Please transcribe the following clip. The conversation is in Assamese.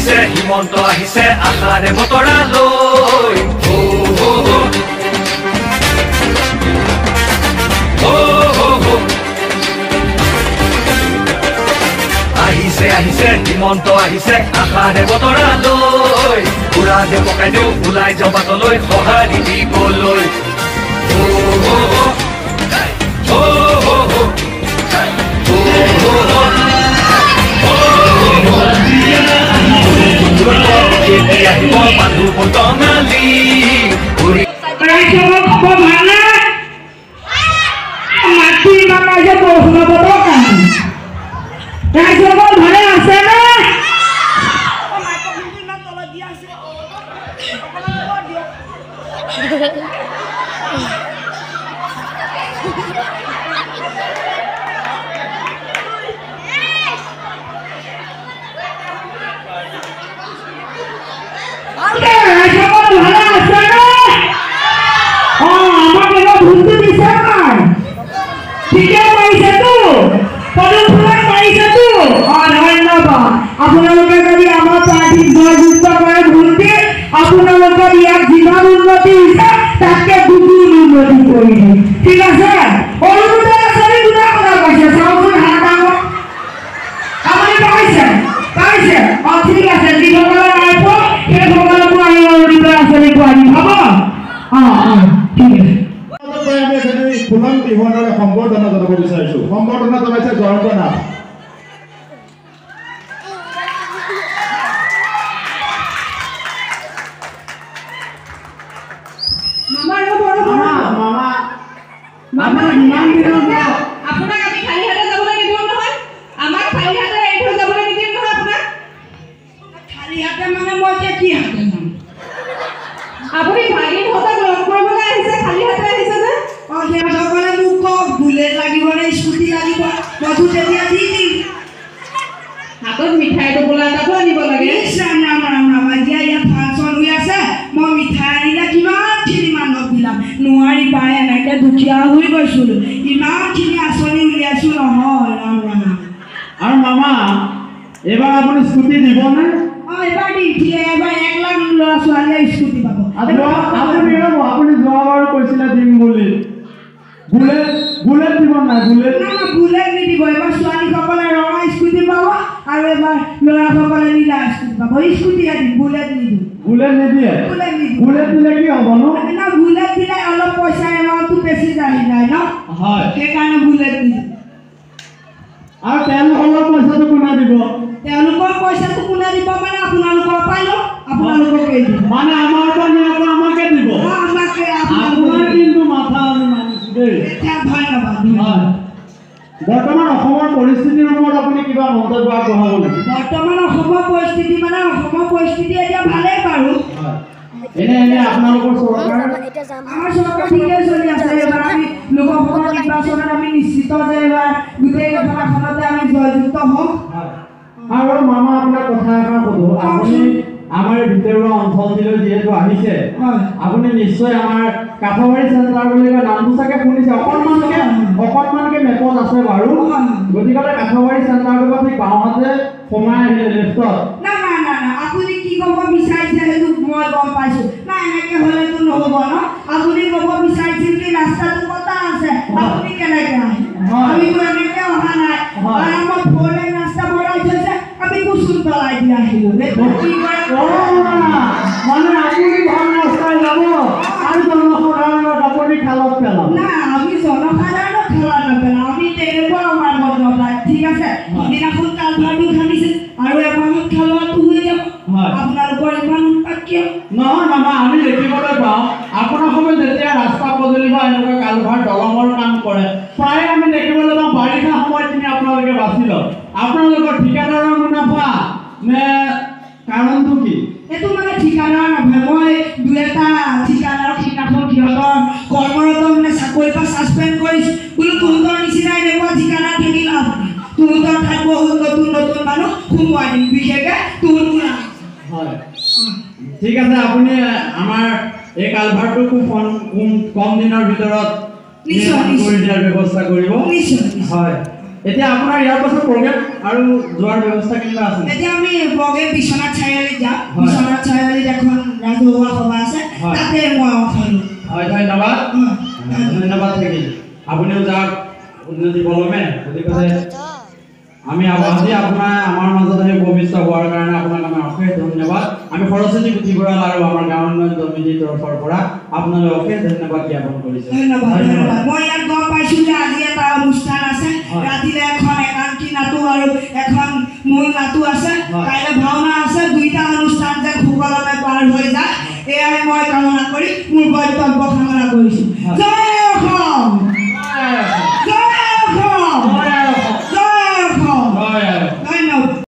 আহিছে হিমন্ত আহিছে আশাৰে বতৰা লৈ আহিছে আহিছে হিমন্ত আহিছে আশাৰে বতৰা লৈ উৰা দে পকাই দিওঁ ওলাই যাওঁ বাটলৈ সঁহাৰি দিবলৈ আহিব মানুহ বটঙালী মাটি বাবা যে বৰষুণ বতৰ কাৰণে ৰাইজসকল ভালে আছে নে আপোনালোকে যদি আমাৰ প্ৰাৰ্থীক জয়যুক্ত কৰে ভোটে আপোনালোকৰ ইয়াত যিমান উন্নতি হৈছে তাতকে দুগুণ উন্নতি কৰি দিম ঠিক আছে অৰুণোদয় আঁচনি দুটা কথা কৈছে চাওকচোন হাত ডাঙৰ আপুনি পাইছে ঠিক আছে যিসকলে নাই পোৱা সেইসকলকো আমি অৰুণোদয় আঁচনি পোৱাই হ'ব ঠিক আছে ফুলন বিহুৱানৰে সম্বৰ্ধনা জনাব বিচাৰিছো সম্বৰ্ধনা জনাইছে জয়ন্ত নাথ আপোনাক আমি খালি হাতে যাবলৈ নিদিওঁ নহয় আমাক খালি হাতে এৰি থৈ যাবলৈ নিদিম নহয় আপোনাক খালি হাতে মানে মই এতিয়া কি হাতে যাম আপুনি ভাগিন হতক লগ কৰিবলৈ আহিছে খালি হাতে আহিছে যে সিহঁতসকলে মোক কওক বুলেট লাগিব নে স্কুটি লাগিব মইতো তেতিয়া দি দিম হাতত মিঠাই টোপোলা এটাতো আনিব লাগে এতিয়া ইয়াত ফাংচন হৈ আছে মই মিঠাই আনিলে কিমানখিনি মানুহক দিলাম নোৱাৰি পায় এনেকৈ দুখীয়া হৈ গৈছিলোঁ ইমানখিনি আঁচনি উলিয়াইছোঁ নহয় ৰাম ৰাম আৰু মামা এইবাৰ আপুনি স্কুটি দিবনে এইবাৰ দিম এবাৰ 1 লাখ ল'ৰা ছোৱালীয়ে স্কুটি পাব আপুনি যোৱাবাৰ কৈছিলে দিম বুলি বুলেট দিব নাই বুলেট নিদিব এবাৰ ছোৱালীসকলে ৰঙা স্কুটি পাব আৰু এবাৰ ল'ৰাসকলে নীলা স্কুটি পাব স্কুটিহে দিম বুলেট নিদিম বুলেট নিদিয়ে বুলেট দিলে কি হ'ব না বুলেট দিলে অলপ পইচা এমাউণ্টটো বেছি যাই যায় ন হয় সেইকাৰণে বুলেট নিদিম আৰু তেওঁলোকৰ পইচাটো কোনে দিব তেওঁলোকৰ পইচাটো কোনে দিব মানে আপোনালোকৰ পাই লওক আপোনালোককে দিব মানে আমাৰ পৰা নিয়াটো আমাকে দিব আমাকে আপোনাৰ কিন্তু মাথা আমি মানিছোঁ দেই ধন্যবাদ বৰ্তমান অসমৰ পৰিস্থিতিৰ ওপৰত আপুনি কিবা মন্তব্য আগবঢ়াব নেকি বৰ্তমান অসমৰ পৰিস্থিতি মানে অসমৰ পৰিস্থিতি এতিয়া ভালেই বাৰু এনে আপোনালোকৰ চৰকাৰ আমাৰ চৰকাৰ ঠিকে চলি আছে এবাৰ আমি লোকসভা নিৰ্বাচনত আমি নিশ্চিত যে এবাৰ গোটেই ঘটনাখনতে আমি জয়যুক্ত হ'ম আৰু মামা আপোনাৰ কথা এটা সোধো আপুনি আমাৰ ভিতৰুৱা অঞ্চলটিলৈ যিহেতু আহিছে আপুনি নিশ্চয় আমাৰ কাঠবাৰী চেণ্টাৰ বুলি কয় নামটো চাগে শুনিছে অকণমানকে মেপত আছে বাৰু গতিকে কাঠবাৰী চেণ্টাৰটো বা ঠিক বাওঁহাতে সোমাই আহিলে লেফ্টত না আপুনি কি ক'ব বিচাৰিছে সেইটো মই গম পাইছোঁ না এনেকৈ হ'লেতো নহ'ব ন আপুনি ক'ব বিচাৰিছিল কি ৰাস্তাটো কটা আছে আপুনি কেনেকৈ আহে আমিতো এনেকৈ অহা নাই আমাৰ 4 লেন ৰাস্তা বনাই থৈছে আমি কুচুম পেলাই দি আহিলোঁ কি কৰে মানে আপুনি ভাল ৰাস্তাই যাব আৰু জনসাধাৰণক আপুনি খালত পেলাব না আমি জনসাধাৰণক খালত নেপেলাওঁ আমি তেনেকুৱা আমাৰ মত নপলায় ঠিক আছে সিদিনাখন কালভাৰটো খান্দিছে আৰু এমাহত খালোৱাটো হৈ যাব আপোনালোকৰ ইমান কিয় নহয় মামা আমি দেখিবলৈ পাওঁ আপোনাৰ সময়ত যেতিয়া ৰাস্তা পদূলি বা এনেকুৱা কালভাৰ দলঙৰ কাম কৰে প্ৰায় আমি দেখিবলৈ পাওঁ বাৰিষা সময়খিনি আপোনালোকে বাছি লওক আপোনালোকৰ ঠিকাদাৰৰ মুনাফা নে কাৰণটো কি এইটো মানে ঠিকাদাৰ নহয় মই 2-এটা ঠিকাদাৰক সিদিনাখন সিহঁতৰ কৰ্মৰত মানে চাকৰিৰ পৰা ছাছপেণ্ড কৰিছোঁ বোলো তহঁতৰ নিচিনা এনেকুৱা ঠিকাদাৰ থাকি লাভ নাই তহঁতৰ ঠাইত বহুত নতুন মানুহ সোমোৱাই দিম বিশেষকৈ তহঁতৰ হয় ঠিক আছে আপুনি আমাৰ এই কালভাৰটো খুব কম দিনৰ ভিতৰত নিশ্চয় কৰি দিয়াৰ ব্যৱস্থা কৰিব নিশ্চয় হয় এতিয়া আপোনাৰ ইয়াৰ পাছত প্ৰগ্ৰেম আৰু যোৱাৰ ব্যৱস্থা কেনেকুৱা আছে? এতিয়া আমি বগে বিশ্বনাথ চাৰিআলিত যাম। হয়। বিশ্বনাথ চাৰিআলিত এখন ৰাজহুৱা সভা আছে, হয়। তাতে মই অংশ লম। হয়, ধন্যবাদ। ধন্যবাদ থাকিল। আপুনিও যাওক উন্নতি পলমে। গতিকে আমি আজি আপোনাৰ আমাৰ মাজত আহি উপবিষ্ট হোৱাৰ কাৰণে আপোনাক আমি অশেষ ধন্যবাদ। আমি সৰস্বতী পুথিভঁৰাল আৰু আমাৰ গাঁও উন্নয়ন সমিতিৰ তৰফৰ পৰা আপোনালৈ অশেষ ধন্যবাদ জ্ঞাপন কৰিছোঁ। ধন্যবাদ। মই ইয়াত গম পাইছোঁ যে আজি এটা অনুষ্ঠান আছে। হয়। ৰাতিলে এখন একাংকী নাটু আৰু এখন মূল নাটু আছে। হয়। কাইলৈ ভাওনা আছে। দুইটা অনুষ্ঠান যে সুকলমে পাৰ হৈ যায়, এয়াই মই কামনা কৰি মোৰ বক্তব্য সামৰণি কৰিছোঁ। হয়। জয় অসম। হয়।